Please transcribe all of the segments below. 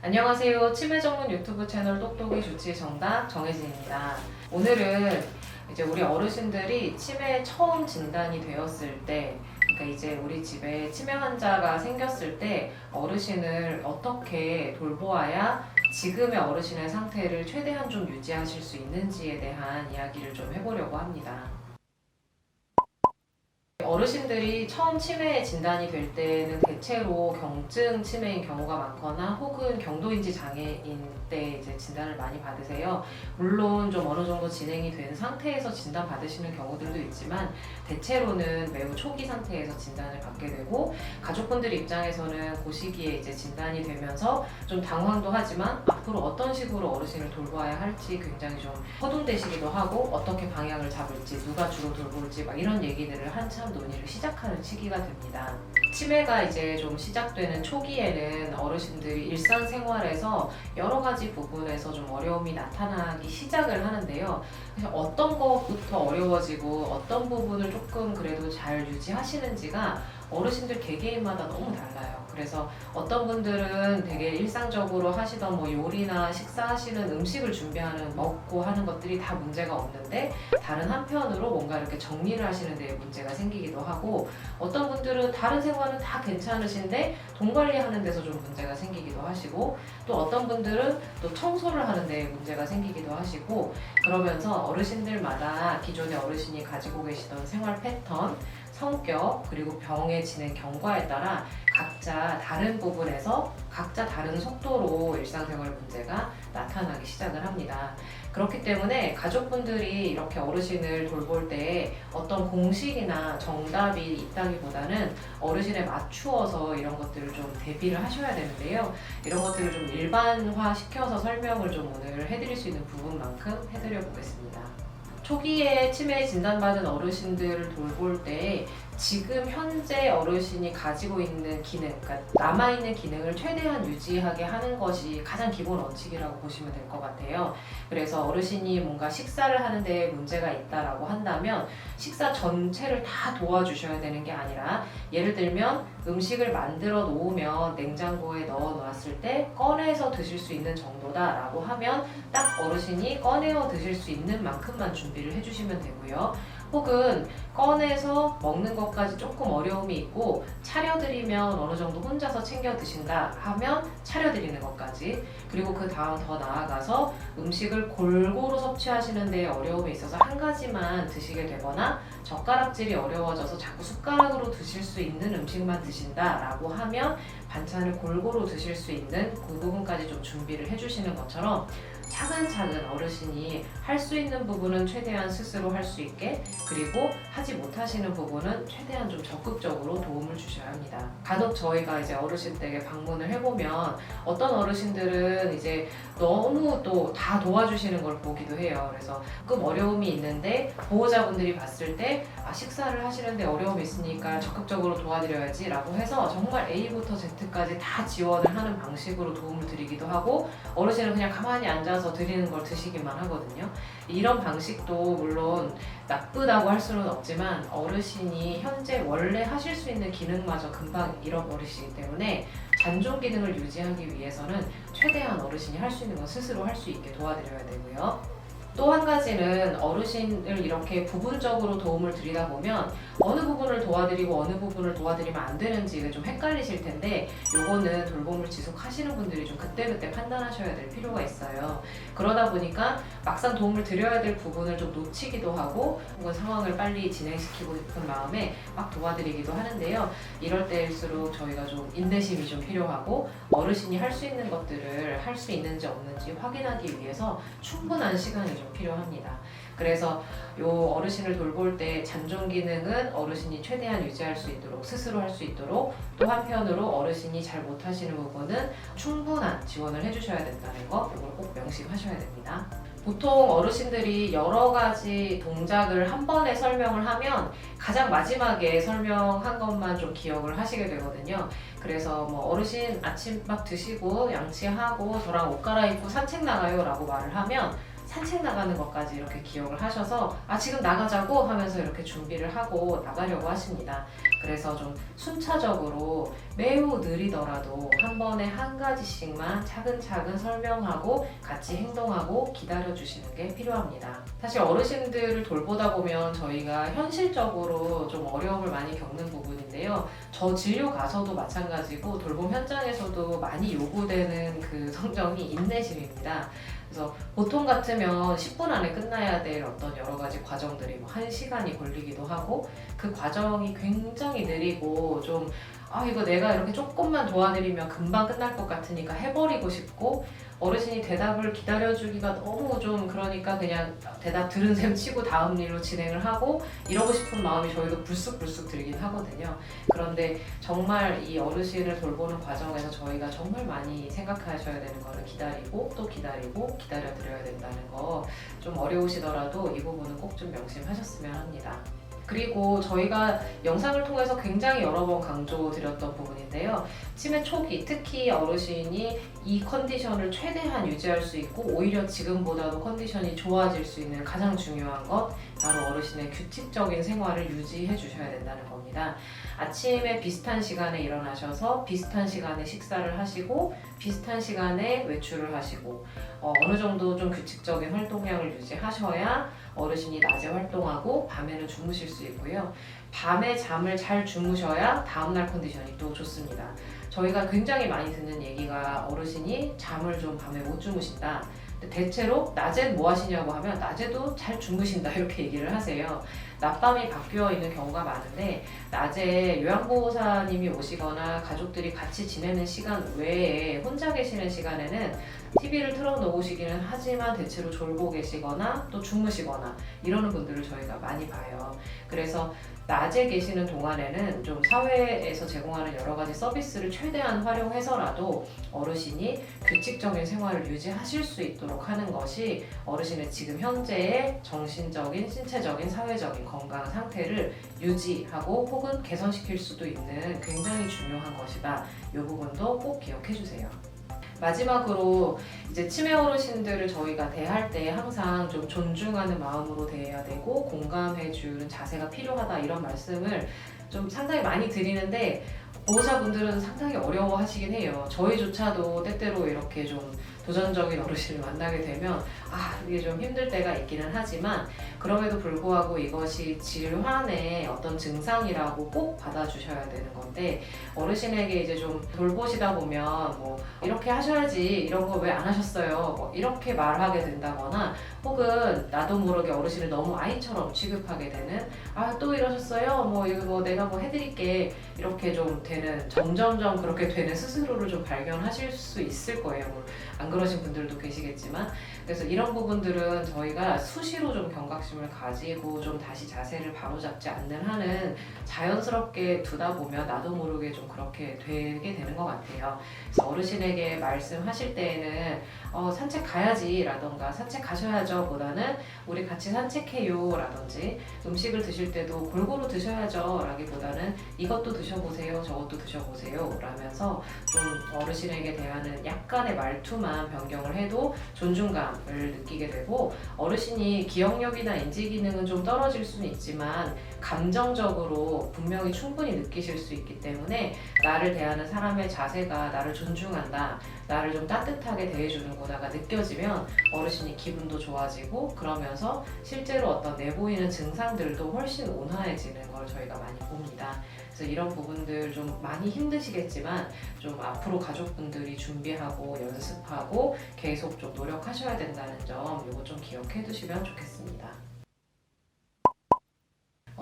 안녕하세요. 치매 전문 유튜브 채널 똑똑이 주치 정답 정혜진입니다. 오늘은 이제 우리 어르신들이 치매에 처음 진단이 되었을 때, 그러니까 이제 우리 집에 치매 환자가 생겼을 때 어르신을 어떻게 돌보아야 지금의 어르신의 상태를 최대한 좀 유지하실 수 있는지에 대한 이야기를 좀 해보려고 합니다. 어르신들이 처음 치매에 진단이 될 때는 대체로 경증 치매인 경우가 많거나 혹은 경도인지 장애인 때 이제 진단을 많이 받으세요. 물론 좀 어느 정도 진행이 된 상태에서 진단 받으시는 경우들도 있지만 대체로는 매우 초기 상태에서 진단을 받게 되고, 가족분들 입장에서는 그 시기에 이제 진단이 되면서 좀 당황도 하지만 앞으로 어떤 식으로 어르신을 돌봐야 할지 굉장히 좀 허둥대시기도 하고, 어떻게 방향을 잡을지, 누가 주로 돌볼지 막 이런 얘기들을 한참 논의를 시작하는 시기가 됩니다. 치매가 이제 좀 시작되는 초기에는 어르신들이 일상생활에서 여러 가지 부분에서 좀 어려움이 나타나기 시작을 하는데요. 그래서 어떤 것부터 어려워지고 어떤 부분을 조금 그래도 잘 유지하시는지가 어르신들 개개인마다 너무 달라요. 그래서 어떤 분들은 되게 일상적으로 하시던 뭐 요리나 식사하시는 음식을 준비하는 먹고 하는 것들이 다 문제가 없는데, 다른 한편으로 뭔가 이렇게 정리를 하시는 데 문제가 생기기도 하고, 어떤 분들은 다른 생활은 다 괜찮으신데 돈 관리하는 데서 좀 문제가 생기기도 하시고, 또 어떤 분들은 또 청소를 하는 데 문제가 생기기도 하시고, 그러면서 어르신들마다 기존의 어르신이 가지고 계시던 생활 패턴, 성격, 그리고 병의 진행 경과에 따라 각자 다른 부분에서 각자 다른 속도로 일상생활 문제가 나타나기 시작을 합니다. 그렇기 때문에 가족분들이 이렇게 어르신을 돌볼 때 어떤 공식이나 정답이 있다기보다는 어르신에 맞추어서 이런 것들을 좀 대비를 하셔야 되는데요. 이런 것들을 좀 일반화 시켜서 설명을 좀 오늘 해드릴 수 있는 부분만큼 해드려 보겠습니다. 초기에 치매 진단받은 어르신들을 돌볼 때 지금 현재 어르신이 가지고 있는 기능, 그러니까 남아있는 기능을 최대한 유지하게 하는 것이 가장 기본 원칙이라고 보시면 될 것 같아요. 그래서 어르신이 뭔가 식사를 하는데 문제가 있다라고 한다면 식사 전체를 다 도와주셔야 되는 게 아니라, 예를 들면 음식을 만들어 놓으면 냉장고에 넣어 놨을 때 꺼내서 드실 수 있는 정도다라고 하면 딱 어르신이 꺼내어 드실 수 있는 만큼만 준비를 해주시면 되고요. 혹은 꺼내서 먹는 것까지 조금 어려움이 있고 차려드리면 어느 정도 혼자서 챙겨 드신다 하면 차려드리는 것까지, 그리고 그 다음 더 나아가서 음식을 골고루 섭취하시는 데 어려움이 있어서 한 가지만 드시게 되거나 젓가락질이 어려워져서 자꾸 숟가락으로 드실 수 있는 음식만 드신다라고 하면 반찬을 골고루 드실 수 있는 그 부분까지 좀 준비를 해주시는 것처럼, 차근차근 어르신이 할 수 있는 부분은 최대한 스스로 할 수 있게, 그리고 하지 못하시는 부분은 최대한 좀 적극적으로 도움을 주셔야 합니다. 간혹 저희가 이제 어르신 댁에 방문을 해보면 어떤 어르신들은 이제 너무 또 다 도와주시는 걸 보기도 해요. 그래서 조금 어려움이 있는데 보호자분들이 봤을 때 식사를 하시는데 어려움이 있으니까 적극적으로 도와드려야지 라고 해서 정말 A부터 Z까지 다 지원을 하는 방식으로 도움을 드리기도 하고, 어르신은 그냥 가만히 앉아서 드리는 걸 드시기만 하거든요. 이런 방식도 물론 나쁘다고 할 수는 없지만 어르신이 현재 원래 하실 수 있는 기능마저 금방 잃어버리시기 때문에 잔존 기능을 유지하기 위해서는 최대한 어르신이 할 수 있는 건 스스로 할 수 있게 도와드려야 되고요. 또 한 가지는 어르신을 이렇게 부분적으로 도움을 드리다 보면 어느 부분을 도와드리고 어느 부분을 도와드리면 안 되는지 좀 헷갈리실 텐데, 요거는 돌봄을 지속하시는 분들이 좀 그때그때 판단하셔야 될 필요가 있어요. 그러다 보니까 막상 도움을 드려야 될 부분을 좀 놓치기도 하고, 혹은 상황을 빨리 진행시키고 싶은 마음에 막 도와드리기도 하는데요. 이럴 때일수록 저희가 좀 인내심이 좀 필요하고, 어르신이 할 수 있는 것들을 할 수 있는지 없는지 확인하기 위해서 충분한 시간이 좀 필요합니다. 그래서 요 어르신을 돌볼 때 잔존 기능은 어르신이 최대한 유지할 수 있도록, 스스로 할 수 있도록, 또 한편으로 어르신이 잘 못하시는 부분은 충분한 지원을 해주셔야 된다는 거, 이걸 꼭 명심하셔야 됩니다. 보통 어르신들이 여러 가지 동작을 한 번에 설명을 하면 가장 마지막에 설명한 것만 좀 기억을 하시게 되거든요. 그래서 뭐 어르신 아침밥 드시고 양치하고 저랑 옷 갈아입고 산책 나가요 라고 말을 하면 산책 나가는 것까지 이렇게 기억을 하셔서 지금 나가자고 하면서 이렇게 준비를 하고 나가려고 하십니다. 그래서 좀 순차적으로 매우 느리더라도 한 번에 한 가지씩만 차근차근 설명하고 같이 행동하고 기다려주시는 게 필요합니다. 사실 어르신들을 돌보다 보면 저희가 현실적으로 좀 어려움을 많이 겪는 부분인데요. 저 진료 가서도 마찬가지고 돌봄 현장에서도 많이 요구되는 그 성정이 인내심입니다. 그래서 보통 같으면 10분 안에 끝나야 될 어떤 여러 가지 과정들이 뭐 1시간이 걸리기도 하고 그 과정이 굉장히 느리고 좀 이거 내가 이렇게 조금만 도와드리면 금방 끝날 것 같으니까 해버리고 싶고 어르신이 대답을 기다려주기가 너무 좀 그러니까 그냥 대답 들은 셈 치고 다음 일로 진행을 하고 이러고 싶은 마음이 저희도 불쑥불쑥 들긴 하거든요. 그런데 정말 이 어르신을 돌보는 과정에서 저희가 정말 많이 생각하셔야 되는 거는 기다리고 또 기다리고 기다려드려야 된다는 거 좀 어려우시더라도 이 부분은 꼭 좀 명심하셨으면 합니다. 그리고 저희가 영상을 통해서 굉장히 여러 번 강조드렸던 부분인데요. 치매 초기, 특히 어르신이 이 컨디션을 최대한 유지할 수 있고 오히려 지금보다도 컨디션이 좋아질 수 있는 가장 중요한 것 바로 어르신의 규칙적인 생활을 유지해 주셔야 된다는 겁니다. 아침에 비슷한 시간에 일어나셔서 비슷한 시간에 식사를 하시고 비슷한 시간에 외출을 하시고 어느 정도 좀 규칙적인 활동량을 유지하셔야 어르신이 낮에 활동하고 밤에는 주무실 수 있고요. 밤에 잠을 잘 주무셔야 다음날 컨디션이 또 좋습니다. 저희가 굉장히 많이 듣는 얘기가 어르신이 잠을 좀 밤에 못 주무신다. 대체로 낮엔 뭐 하시냐고 하면 낮에도 잘 주무신다 이렇게 얘기를 하세요. 낮밤이 바뀌어 있는 경우가 많은데 낮에 요양보호사님이 오시거나 가족들이 같이 지내는 시간 외에 혼자 계시는 시간에는 TV를 틀어놓으시기는 하지만 대체로 졸고 계시거나 또 주무시거나 이러는 분들을 저희가 많이 봐요. 그래서 낮에 계시는 동안에는 좀 사회에서 제공하는 여러 가지 서비스를 최대한 활용해서라도 어르신이 규칙적인 생활을 유지하실 수 있도록 하는 것이 어르신의 지금 현재의 정신적인, 신체적인, 사회적인 건강 상태를 유지하고 혹은 개선시킬 수도 있는 굉장히 중요한 것이다. 이 부분도 꼭 기억해 주세요. 마지막으로 이제 치매 어르신들을 저희가 대할 때 항상 좀 존중하는 마음으로 대해야 되고 공감해주는 자세가 필요하다 이런 말씀을 좀 상당히 많이 드리는데 보호자분들은 상당히 어려워하시긴 해요. 저희조차도 때때로 이렇게 좀 도전적인 어르신을 만나게 되면 이게 좀 힘들 때가 있기는 하지만 그럼에도 불구하고 이것이 질환의 어떤 증상이라고 꼭 받아주셔야 되는 건데 어르신에게 이제 좀 돌보시다 보면 뭐 이렇게 하셔야지 이런 거 왜 안 하셨어요 뭐 이렇게 말하게 된다거나 혹은 나도 모르게 어르신을 너무 아이처럼 취급하게 되는 또 이러셨어요 뭐 이거 뭐 내가 뭐 해드릴게 이렇게 좀 되는 점점점 그렇게 되는 스스로를 좀 발견하실 수 있을 거예요. 안 그러신 분들도 계시겠지만 그래서 이런 부분들은 저희가 수시로 좀 경각심을 가지고 좀 다시 자세를 바로잡지 않는 한은 자연스럽게 두다 보면 나도 모르게 좀 그렇게 되게 되는 것 같아요. 그래서 어르신에게 말씀하실 때에는 산책 가야지 라던가 산책 가셔야죠 보다는 우리 같이 산책해요 라든지 음식을 드실 때도 골고루 드셔야죠 라기보다는 이것도 드셔보세요 저것도 드셔보세요 라면서 좀 어르신에게 대하는 약간의 말투만 변경을 해도 존중감을 느끼게 되고 어르신이 기억력이나 인지 기능은 좀 떨어질 수는 있지만 감정적으로 분명히 충분히 느끼실 수 있기 때문에 나를 대하는 사람의 자세가 나를 존중한다 나를 좀 따뜻하게 대해주는구나가 느껴지면 어르신이 기분도 좋아지고 그러면서 실제로 어떤 내보이는 증상들도 훨씬 온화해지는 걸 저희가 많이 봅니다. 그래서 이런 부분들 좀 많이 힘드시겠지만 좀 앞으로 가족분들이 준비하고 연습하고 계속 좀 노력하셔야 된다는 점 이거 좀 기억해 두시면 좋겠습니다.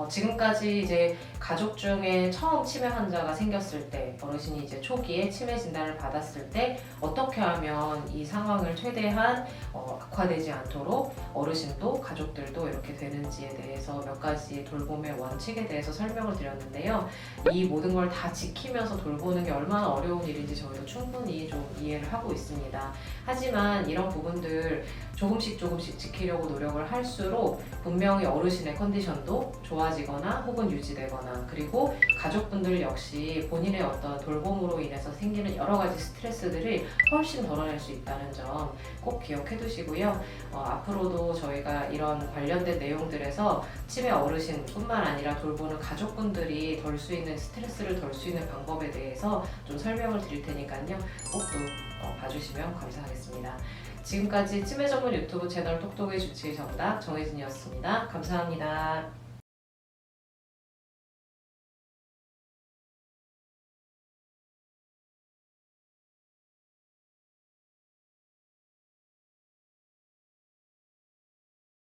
지금까지 이제 가족 중에 처음 치매 환자가 생겼을 때 어르신이 이제 초기에 치매 진단을 받았을 때 어떻게 하면 이 상황을 최대한 악화되지 않도록 어르신도 가족들도 이렇게 되는지에 대해서 몇 가지 돌봄의 원칙에 대해서 설명을 드렸는데요. 이 모든 걸 다 지키면서 돌보는 게 얼마나 어려운 일인지 저희도 충분히 좀 이해를 하고 있습니다. 하지만 이런 부분들 조금씩 지키려고 노력을 할수록 분명히 어르신의 컨디션도 좋아 좋아지거나 혹은 유지되거나, 그리고 가족분들 역시 본인의 어떤 돌봄으로 인해서 생기는 여러 가지 스트레스들을 훨씬 덜어낼 수 있다는 점 꼭 기억해 두시고요. 앞으로도 저희가 이런 관련된 내용들에서 치매 어르신뿐만 아니라 돌보는 가족분들이 덜 수 있는 스트레스를 덜 수 있는 방법에 대해서 좀 설명을 드릴 테니까요. 꼭 또 봐주시면 감사하겠습니다. 지금까지 치매 전문 유튜브 채널 톡톡의 주치의 정답 정혜진이었습니다. 감사합니다.